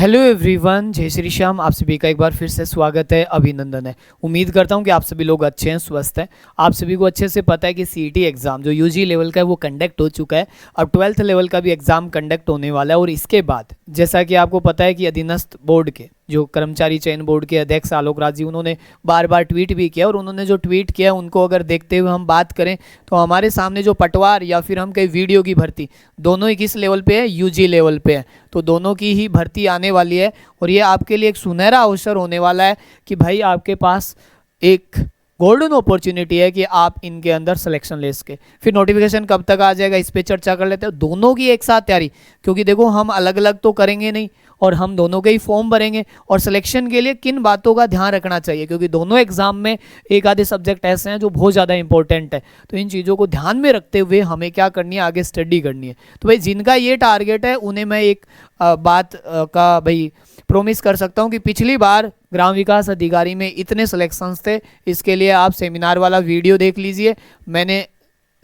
Hello everyone, जय श्री श्याम। आप सभी का एक बार फिर से स्वागत है, अभिनंदन है। उम्मीद करता हूं कि आप सभी लोग अच्छे हैं, स्वस्थ हैं। आप सभी को अच्छे से पता है कि सीईटी एग्ज़ाम जो यूजी लेवल का है वो कंडक्ट हो चुका है। अब 12th लेवल का भी एग्ज़ाम कंडक्ट होने वाला है और इसके बाद जैसा कि आपको पता है कि अधीनस्थ बोर्ड के जो कर्मचारी चयन बोर्ड के अध्यक्ष आलोक राज जी, उन्होंने बार बार ट्वीट भी किया और उन्होंने जो ट्वीट किया उनको अगर देखते हुए हम बात करें तो हमारे सामने जो पटवार या फिर हम कहीं वीडियो की भर्ती, दोनों ही किस लेवल पे है? यूजी लेवल पे है। तो दोनों की ही भर्ती आने वाली है और ये आपके लिए एक सुनहरा अवसर होने वाला है कि भाई आपके पास एक गोल्डन अपॉर्चुनिटी है कि आप इनके अंदर सिलेक्शन ले सके। फिर नोटिफिकेशन कब तक आ जाएगा इस पे चर्चा कर लेते हैं। दोनों की एक साथ तैयारी, क्योंकि देखो हम अलग अलग तो करेंगे नहीं और हम दोनों के ही फॉर्म भरेंगे। और सिलेक्शन के लिए किन बातों का ध्यान रखना चाहिए, क्योंकि दोनों एग्जाम में एक आधे सब्जेक्ट ऐसे हैं जो बहुत ज़्यादा इंपॉर्टेंट है। तो इन चीज़ों को ध्यान में रखते हुए हमें क्या करनी है, आगे स्टडी करनी है। तो भाई जिनका ये टारगेट है उन्हें मैं एक बात का भाई प्रॉमिस कर सकता हूँ कि पिछली बार ग्राम विकास अधिकारी में इतने सिलेक्शंस थे। इसके लिए आप सेमिनार वाला वीडियो देख लीजिए, मैंने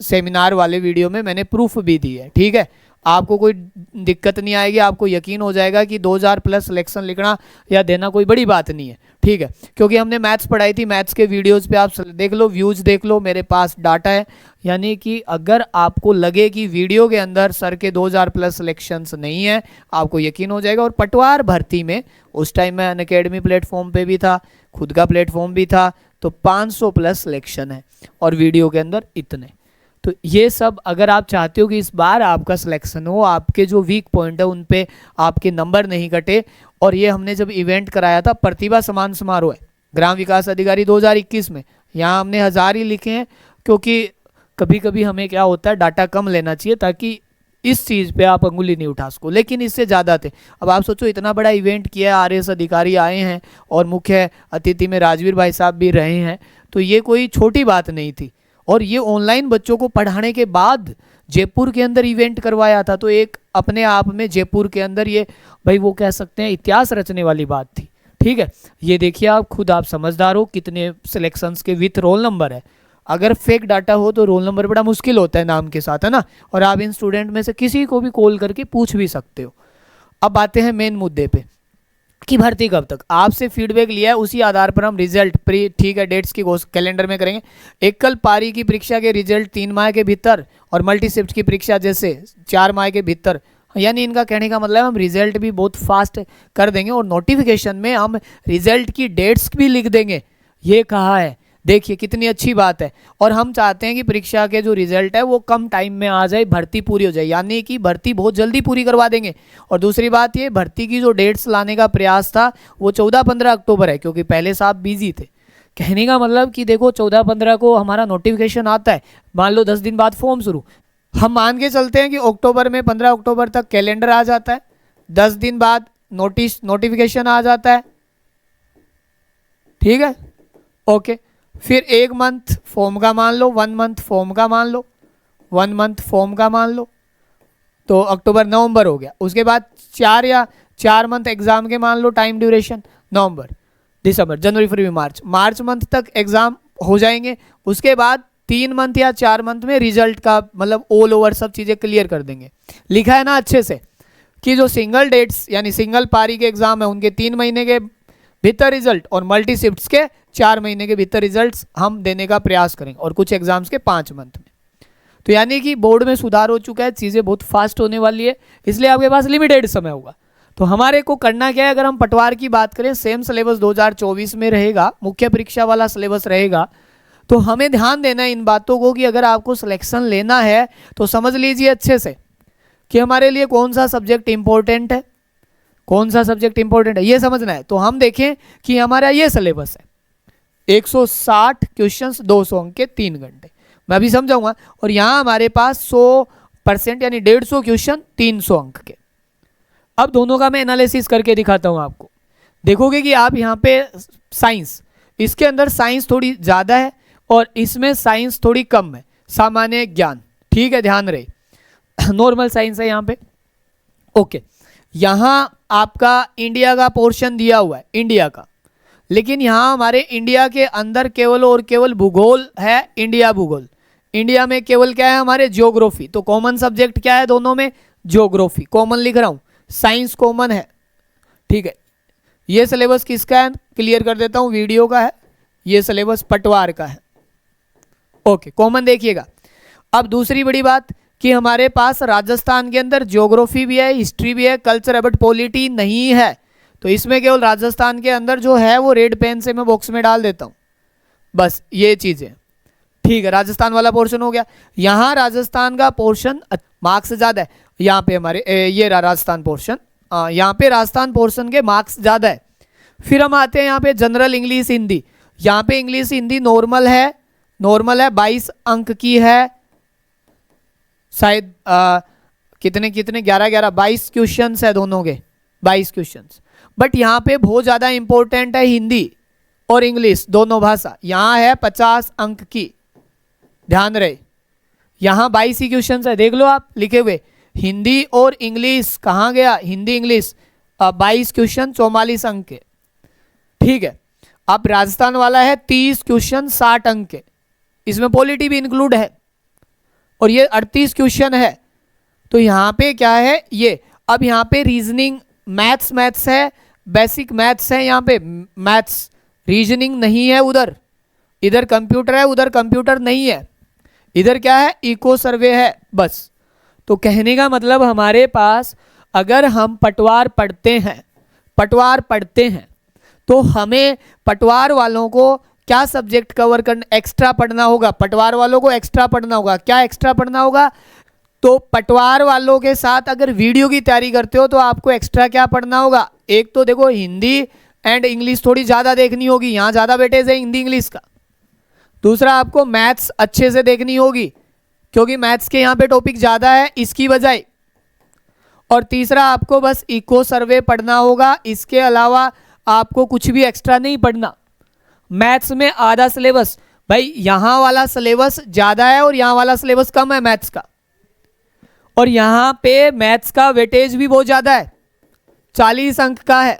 सेमिनार वाले वीडियो में मैंने प्रूफ भी दी है। ठीक है, आपको कोई दिक्कत नहीं आएगी, आपको यकीन हो जाएगा कि 2000 प्लस सिलेक्शन लिखना या देना कोई बड़ी बात नहीं है। ठीक है, क्योंकि हमने मैथ्स पढ़ाई थी, मैथ्स के वीडियोस पे आप देख लो, व्यूज देख लो, मेरे पास डाटा है। यानी कि अगर आपको लगे कि वीडियो के अंदर सर के 2000 प्लस सिलेक्शंस नहीं है, आपको यकीन हो जाएगा। और पटवार भर्ती में उस टाइम मैं अनअकैडमी प्लेटफॉर्म पे भी था, खुद का प्लेटफॉर्म भी था, तो 500 प्लस सिलेक्शन है और वीडियो के अंदर इतने। तो ये सब अगर आप चाहते हो कि इस बार आपका सिलेक्शन हो, आपके जो वीक पॉइंट है उन पे आपके नंबर नहीं कटे। और ये हमने जब इवेंट कराया था, प्रतिभा सम्मान समारोह है ग्राम विकास अधिकारी 2021 में, यहाँ हमने 1000 ही लिखे हैं, क्योंकि कभी कभी हमें क्या होता है डाटा कम लेना चाहिए ताकि इस चीज़ पे आप अंगुली नहीं उठा सको, लेकिन इससे ज़्यादा थे। अब आप सोचो इतना बड़ा इवेंट किया है, आरएस अधिकारी आए हैं और मुख्य अतिथि में राजवीर भाई साहब भी रहे हैं, तो ये कोई छोटी बात नहीं थी। और ये ऑनलाइन बच्चों को पढ़ाने के बाद जयपुर के अंदर इवेंट करवाया था, तो एक अपने आप में जयपुर के अंदर ये भाई वो कह सकते हैं इतिहास रचने वाली बात थी। ठीक है, ये देखिए आप खुद, आप समझदार हो, कितने सिलेक्शंस के विथ रोल नंबर है। अगर फेक डाटा हो तो रोल नंबर बड़ा मुश्किल होता है नाम के साथ, है ना। और आप इन स्टूडेंट में से किसी को भी कॉल करके पूछ भी सकते हो। अब आते हैं मेन मुद्दे पे कि भर्ती कब तक। आपसे फीडबैक लिया है, उसी आधार पर हम रिजल्ट प्री, ठीक है, डेट्स की कैलेंडर में करेंगे। एकल पारी की परीक्षा के रिजल्ट 3 माह के भीतर और मल्टी शिफ्ट की परीक्षा जैसे 4 माह के भीतर। यानी इनका कहने का मतलब हम रिजल्ट भी बहुत फास्ट कर देंगे और नोटिफिकेशन में हम रिजल्ट की डेट्स भी लिख देंगे, ये कहा है। देखिए कितनी अच्छी बात है। और हम चाहते हैं कि परीक्षा के जो रिजल्ट है वो कम टाइम में आ जाए, भर्ती पूरी हो जाए, यानी कि भर्ती बहुत जल्दी पूरी करवा देंगे। और दूसरी बात ये, भर्ती की जो डेट्स लाने का प्रयास था वो 14-15 अक्टूबर है, क्योंकि पहले साहब बिजी थे। कहने का मतलब कि देखो 14-15 को हमारा नोटिफिकेशन आता है, मान लो 10 दिन बाद फॉर्म शुरू, हम मान के चलते हैं कि अक्टूबर में 15 अक्टूबर तक कैलेंडर आ जाता है, 10 दिन बाद नोटिफिकेशन आ जाता है। ठीक है, ओके। फिर 1 मंथ फॉर्म का मान लो, 1 मंथ फॉर्म का मान लो, 1 मंथ फॉर्म का मान लो, तो अक्टूबर नवंबर हो गया। उसके बाद 4 मंथ एग्जाम के मान लो टाइम ड्यूरेशन, नवंबर दिसंबर जनवरी फरवरी मार्च मंथ तक एग्जाम हो जाएंगे। उसके बाद 3 मंथ या 4 मंथ में रिजल्ट का मतलब ऑल ओवर सब चीज़ें क्लियर कर देंगे। लिखा है ना अच्छे से कि जो सिंगल डेट्स यानी सिंगल पारी के एग्जाम है उनके 3 महीने के भीतर रिजल्ट और मल्टी शिफ्ट्स के 4 महीने के भीतर रिजल्ट्स हम देने का प्रयास करेंगे, और कुछ एग्जाम्स के 5 मंथ में। तो यानी कि बोर्ड में सुधार हो चुका है, चीज़ें बहुत फास्ट होने वाली है, इसलिए आपके पास लिमिटेड समय होगा। तो हमारे को करना क्या है, अगर हम पटवार की बात करें, सेम सिलेबस 2024 में रहेगा, मुख्य परीक्षा वाला सिलेबस रहेगा। तो हमें ध्यान देना है इन बातों को कि अगर आपको सिलेक्शन लेना है तो समझ लीजिए अच्छे से कि हमारे लिए कौन सा सब्जेक्ट इंपॉर्टेंट है, कौन सा सब्जेक्ट इंपॉर्टेंट है, ये समझना है। तो हम देखें कि हमारा ये सिलेबस है, 160 क्वेश्चंस 200 अंक के 3 घंटे, मैं अभी समझाऊंगा। और यहाँ हमारे पास 100% यानी 150 क्वेश्चन 300 अंक के। अब दोनों का मैं एनालिसिस करके दिखाता हूँ आपको। देखोगे कि आप यहाँ पे साइंस, इसके अंदर साइंस थोड़ी ज़्यादा है और इसमें साइंस थोड़ी कम है, सामान्य ज्ञान। ठीक है, ध्यान रहे नॉर्मल साइंस है यहाँ पे। ओके, यहाँ आपका इंडिया का पोर्शन दिया हुआ है, इंडिया का, लेकिन यहाँ हमारे इंडिया के अंदर केवल और केवल भूगोल है, इंडिया भूगोल। इंडिया में केवल क्या है हमारे, ज्योग्राफी। तो कॉमन सब्जेक्ट क्या है दोनों में, ज्योग्राफी कॉमन लिख रहा हूँ, साइंस कॉमन है। ठीक है, ये सिलेबस किसका है क्लियर कर देता हूँ, वीडियो का है, ये सिलेबस पटवार का है। ओके, कॉमन देखिएगा। अब दूसरी बड़ी बात कि हमारे पास राजस्थान के अंदर ज्योग्राफी भी है, हिस्ट्री भी है, कल्चर बट पॉलिटी नहीं है। तो इसमें केवल राजस्थान के अंदर जो है वो रेड पेन से मैं बॉक्स में डाल देता हूँ, बस ये चीज़ें। ठीक है, राजस्थान वाला पोर्शन हो गया। यहाँ राजस्थान का पोर्शन मार्क्स ज़्यादा है, यहाँ पे हमारे ये राजस्थान पोर्शन, यहाँ पे राजस्थान पोर्शन के मार्क्स ज़्यादा है। फिर हम आते हैं यहाँ पे जनरल इंग्लिश हिंदी। यहाँ पे इंग्लिश हिंदी नॉर्मल है, 22 अंक की है शायद, कितने 11 22 क्वेश्चन है दोनों के, 22 क्वेश्चन। बट यहाँ पे बहुत ज़्यादा इंपॉर्टेंट है हिंदी और इंग्लिश दोनों भाषा, यहाँ है 50 अंक की, ध्यान रहे। यहाँ 22 ही क्वेश्चन है, देख लो आप लिखे हुए, हिंदी और इंग्लिश कहाँ गया, हिंदी इंग्लिश 22 क्वेश्चन 44 अंक के। ठीक है, अब राजस्थान वाला है 30 क्वेश्चन 60 अंक के, इसमें पॉलिटी भी इंक्लूड है, और ये 38 क्वेश्चन है। तो यहाँ पे क्या है ये, अब यहाँ पे रीजनिंग मैथ्स है, बेसिक मैथ्स है, यहाँ पे मैथ्स, रीजनिंग नहीं है उधर, इधर कंप्यूटर है, उधर कंप्यूटर नहीं है, इधर क्या है इको सर्वे है बस। तो कहने का मतलब हमारे पास अगर हम पटवार पढ़ते हैं तो हमें पटवार वालों को क्या सब्जेक्ट कवर करना, एक्स्ट्रा पढ़ना होगा, पटवार वालों को एक्स्ट्रा पढ़ना होगा। क्या एक्स्ट्रा पढ़ना होगा, तो पटवार वालों के साथ अगर वीडियो की तैयारी करते हो तो आपको एक्स्ट्रा क्या पढ़ना होगा, एक तो देखो हिंदी एंड इंग्लिश थोड़ी ज़्यादा देखनी होगी, यहाँ ज़्यादा वेटेज है हिंदी इंग्लिश का। दूसरा आपको मैथ्स अच्छे से देखनी होगी क्योंकि मैथ्स के यहाँ पे टॉपिक ज़्यादा है इसकी बजाय। और तीसरा आपको बस इको सर्वे पढ़ना होगा, इसके अलावा आपको कुछ भी एक्स्ट्रा नहीं पढ़ना। मैथ्स में आधा सिलेबस, भाई यहाँ वाला सिलेबस ज़्यादा है और यहाँ वाला सिलेबस कम है मैथ्स का, और यहाँ पे मैथ्स का वेटेज भी बहुत ज़्यादा है, 40 अंक का है।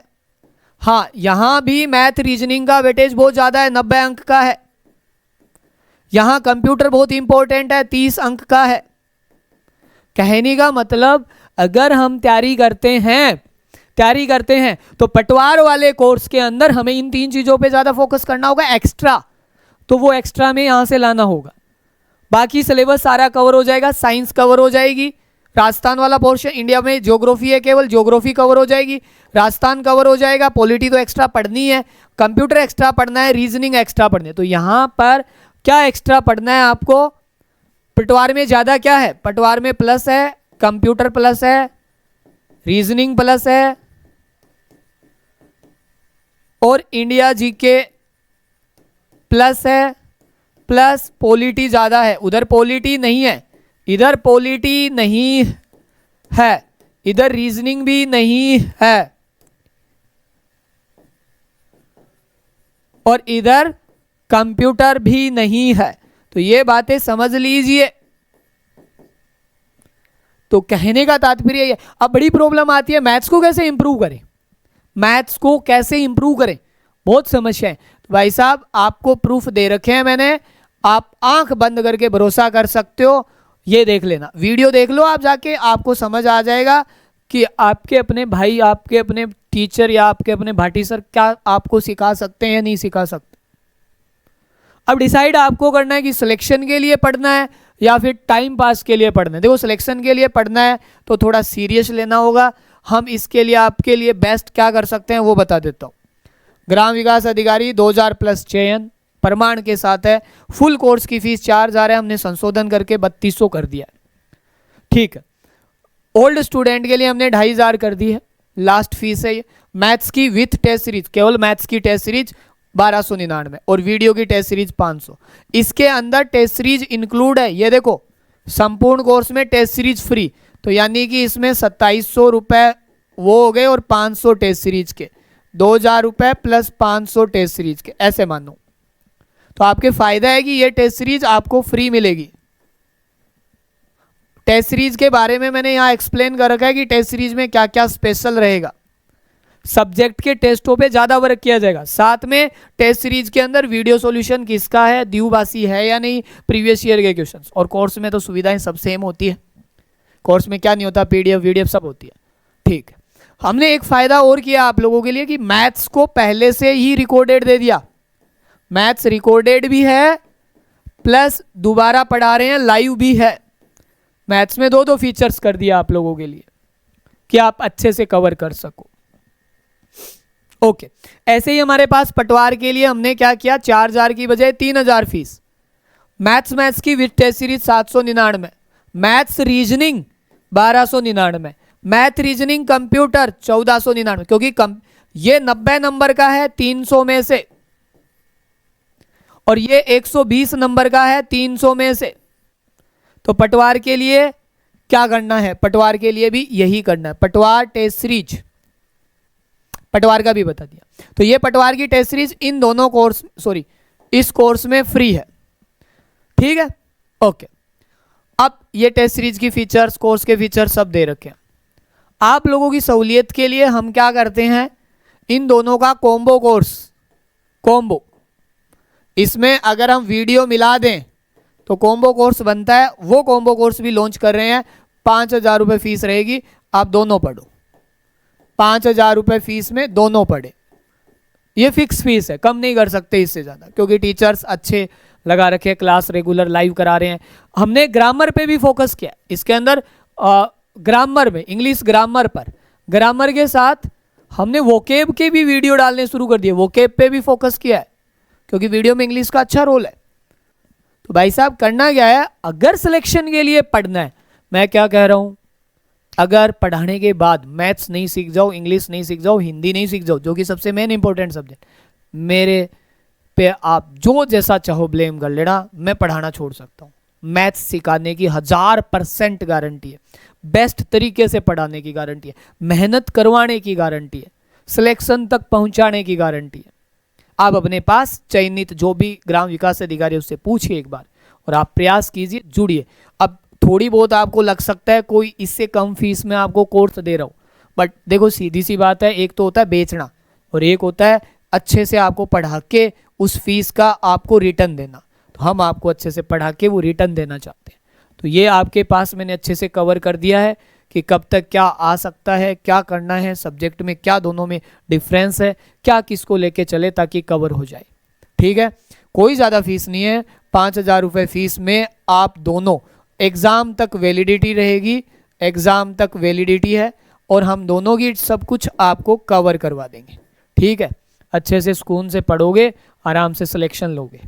हाँ, यहाँ भी मैथ रीजनिंग का वेटेज बहुत ज़्यादा है, 90 अंक का है। यहाँ कंप्यूटर बहुत इंपॉर्टेंट है, 30 अंक का है। कहने का मतलब अगर हम तैयारी करते हैं तो पटवार वाले कोर्स के अंदर हमें इन 3 चीज़ों पे ज़्यादा फोकस करना होगा एक्स्ट्रा, तो वो एक्स्ट्रा में यहाँ से लाना होगा। बाकी सिलेबस सारा कवर हो जाएगा, साइंस कवर हो जाएगी, राजस्थान वाला पोर्शन, इंडिया में ज्योग्राफी है केवल, ज्योग्राफी कवर हो जाएगी, राजस्थान कवर हो जाएगा, पॉलिटी तो एक्स्ट्रा पढ़नी है, कंप्यूटर एक्स्ट्रा पढ़ना है, रीजनिंग एक्स्ट्रा पढ़नी है। तो यहाँ पर क्या एक्स्ट्रा पढ़ना है आपको, पटवार में ज़्यादा क्या है, पटवार में प्लस है, कंप्यूटर प्लस है, रीजनिंग प्लस है, और इंडिया जीके प्लस है, प्लस पॉलिटी ज़्यादा है। उधर पॉलिटी नहीं है, इधर पॉलिटी नहीं है, इधर रीजनिंग भी नहीं है, और इधर कंप्यूटर भी नहीं है। तो ये बातें समझ लीजिए। तो कहने का तात्पर्य ये। अब बड़ी प्रॉब्लम आती है मैथ्स को कैसे इंप्रूव करें, मैथ्स को कैसे इंप्रूव करें, बहुत समस्या है। तो भाई साहब आपको प्रूफ दे रखे हैं मैंने, आप आंख बंद करके भरोसा कर सकते हो, ये देख लेना, वीडियो देख लो आप जाके, आपको समझ आ जाएगा कि आपके अपने भाई, आपके अपने टीचर या आपके अपने भाटी सर क्या आपको सिखा सकते हैं या नहीं सिखा सकते। अब डिसाइड आपको करना है कि सिलेक्शन के लिए पढ़ना है या फिर टाइम पास के लिए पढ़ना है। देखो सिलेक्शन के लिए पढ़ना है तो थोड़ा सीरियस लेना होगा, हम इसके लिए आपके लिए बेस्ट क्या कर सकते हैं वो बता देता हूँ। ग्राम विकास अधिकारी 2000 प्लस चयन प्रमाण के साथ है, फुल कोर्स की फीस 4000 है, हमने संशोधन करके 3200 कर दिया है। ठीक है, ओल्ड स्टूडेंट के लिए हमने 2500 कर दी है, लास्ट फीस है ये। मैथ्स की विथ टेस्ट सीरीज, केवल मैथ्स की टेस्ट सीरीज 1299 और वीडियो की टेस्ट सीरीज 500। इसके अंदर टेस्ट सीरीज इंक्लूड है, ये देखो संपूर्ण कोर्स में टेस्ट सीरीज फ्री, तो यानी कि इसमें 2700 रुपये वो हो गए और 500 टेस्ट सीरीज के, 2000 रुपये प्लस 500 टेस्ट सीरीज के, ऐसे मानो। तो आपके फायदा है कि ये टेस्ट सीरीज आपको फ्री मिलेगी। टेस्ट सीरीज के बारे में मैंने यहाँ एक्सप्लेन कर रखा है कि टेस्ट सीरीज में क्या क्या स्पेशल रहेगा। सब्जेक्ट के टेस्टों पे ज़्यादा वर्क किया जाएगा, साथ में टेस्ट सीरीज के अंदर वीडियो सॉल्यूशन किसका है, द्विभाषी है या नहीं, प्रीवियस ईयर के क्वेश्चंस। और कोर्स में तो सुविधाएं सब सेम होती है, कोर्स में क्या नहीं होता, पीडीएफ वीडीएफ सब होती है। ठीक है, हमने एक फायदा और किया आप लोगों के लिए कि मैथ्स को पहले से ही रिकॉर्डेड दे दिया। मैथ्स रिकॉर्डेड भी है प्लस दोबारा पढ़ा रहे हैं, लाइव भी है। मैथ्स में दो फीचर्स कर दिया आप लोगों के लिए कि आप अच्छे से कवर कर सको। ओके, ऐसे ही हमारे पास पटवार के लिए हमने क्या किया, 4000 की बजाय 3000 फीस। मैथ्स की with test series 799, maths reasoning 1299, math reasoning computer 1499, क्योंकि ये 90 नंबर का है 300 में से, और ये 120 नंबर का है 300 में से। तो पटवार के लिए क्या करना है, पटवार के लिए भी यही करना है। पटवार टेस्ट सीरीज, पटवार का भी बता दिया। तो ये पटवार की टेस्ट सीरीज इन दोनों कोर्स, सॉरी इस कोर्स में फ्री है, ठीक है। ओके, अब ये टेस्ट सीरीज की फीचर्स, कोर्स के फीचर्स सब दे रखे हैं। आप लोगों की सहूलियत के लिए हम क्या करते हैं, इन दोनों का कॉम्बो कोर्स, कॉम्बो, इसमें अगर हम वीडियो मिला दें तो कॉम्बो कोर्स बनता है। वो कॉम्बो कोर्स भी लॉन्च कर रहे हैं, 5000 रुपये फीस रहेगी, आप दोनों पढ़ो। 5000 रुपये फीस में दोनों पढ़े, ये फिक्स फीस है, कम नहीं कर सकते इससे ज़्यादा, क्योंकि टीचर्स अच्छे लगा रखे, क्लास रेगुलर लाइव करा रहे हैं। हमने ग्रामर पे भी फोकस किया इसके अंदर, ग्रामर में, इंग्लिश ग्रामर पर, ग्रामर के साथ हमने वोकेब के भी वीडियो डालने शुरू कर दिए, वोकेब पे भी फोकस किया है, क्योंकि वीडियो में इंग्लिश का अच्छा रोल है। तो भाई साहब करना क्या है, अगर सिलेक्शन के लिए पढ़ना है, मैं क्या कह रहा हूं, अगर पढ़ाने के बाद मैथ्स नहीं सीख जाओ, इंग्लिश नहीं सीख जाओ, हिंदी नहीं सीख जाओ, जो कि सबसे मेन इंपॉर्टेंट सब्जेक्ट, मेरे पे आप जो जैसा चाहो ब्लेम कर लेना, मैं पढ़ाना छोड़ सकता हूँ। मैथ्स सिखाने की 1000% गारंटी है, बेस्ट तरीके से पढ़ाने की गारंटी है, मेहनत करवाने की गारंटी है, सिलेक्शन तक पहुंचाने की गारंटी है। आप अपने पास चयनित जो भी ग्राम विकास अधिकारी उससे पूछिए एक बार, और आप प्रयास कीजिए, जुड़िए। अब थोड़ी बहुत आपको लग सकता है कोई इससे कम फीस में आपको कोर्स दे रहा हूँ, बट देखो सीधी सी बात है, एक तो होता है बेचना और एक होता है अच्छे से आपको पढ़ा के उस फीस का आपको रिटर्न देना। तो हम आपको अच्छे से पढ़ा के वो रिटर्न देना चाहते हैं। तो ये आपके पास मैंने अच्छे से कवर कर दिया है कि कब तक क्या आ सकता है, क्या करना है, सब्जेक्ट में क्या दोनों में डिफरेंस है, क्या किसको लेके चले ताकि कवर हो जाए, ठीक है। कोई ज़्यादा फीस नहीं है, 5000 रुपये फीस में आप दोनों, एग्ज़ाम तक वैलिडिटी रहेगी, एग्ज़ाम तक वैलिडिटी है, और हम दोनों की सब कुछ आपको कवर करवा देंगे, ठीक है। अच्छे से सुकून से पढ़ोगे, आराम से सिलेक्शन लोगे,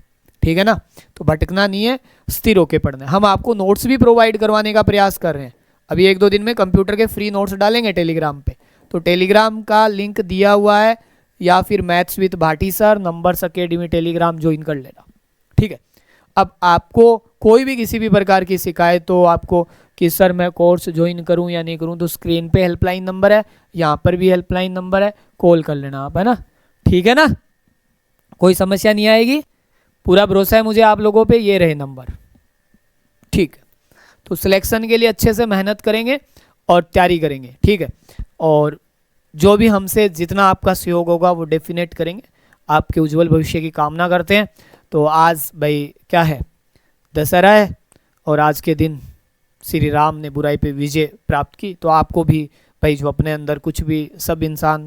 ठीक है ना। तो भटकना नहीं है, स्थिर होके पढ़ना है। हम आपको नोट्स भी प्रोवाइड करवाने का प्रयास कर रहे हैं। अभी 1-2 दिन में कंप्यूटर के फ्री नोट्स डालेंगे टेलीग्राम पे, तो टेलीग्राम का लिंक दिया हुआ है, या फिर maths with Bhati sir numbers academy Telegram join कर लेना, ठीक है। अब आपको कोई भी किसी भी प्रकार की शिकायत हो आपको कि सर मैं कोर्स ज्वाइन करूं या नहीं करूं, तो स्क्रीन पे हेल्पलाइन नंबर है, यहाँ पर भी हेल्पलाइन नंबर है, कॉल कर लेना आप, है ना, ठीक है ना। कोई समस्या नहीं आएगी, पूरा भरोसा है मुझे आप लोगों पे, ये रहे नंबर, ठीक है। तो सिलेक्शन के लिए अच्छे से मेहनत करेंगे और तैयारी करेंगे, ठीक है। और जो भी हमसे जितना आपका सहयोग होगा वो डेफिनेट करेंगे। आपके उज्जवल भविष्य की कामना करते हैं। तो आज भाई क्या है, दशहरा है, और आज के दिन श्री राम ने बुराई पे विजय प्राप्त की। तो आपको भी भाई जो अपने अंदर कुछ भी, सब इंसान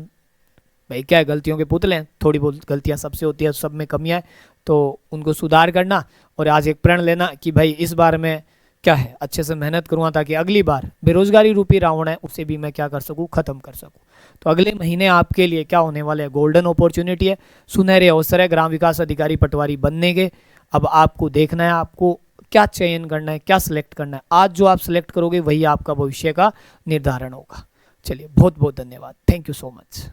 भाई क्या है, गलतियों के पुतले हैं, थोड़ी बहुत गलतियां सबसे होती है, सब में कमियां है, तो उनको सुधार करना। और आज एक प्रण लेना कि भाई इस बार मैं क्या है अच्छे से मेहनत करूँगा, ताकि अगली बार बेरोजगारी रूपी रावण है उसे भी मैं क्या कर सकूँ, ख़त्म कर सकूँ। तो अगले महीने आपके लिए क्या होने वाले हैं, गोल्डन अपॉर्चुनिटी है, सुनहरे अवसर है ग्राम विकास अधिकारी पटवारी बनने के। अब आपको देखना है आपको क्या चयन करना है, क्या सिलेक्ट करना है। आज जो आप सिलेक्ट करोगे वही आपका भविष्य का निर्धारण होगा। चलिए बहुत बहुत धन्यवाद, थैंक यू सो मच।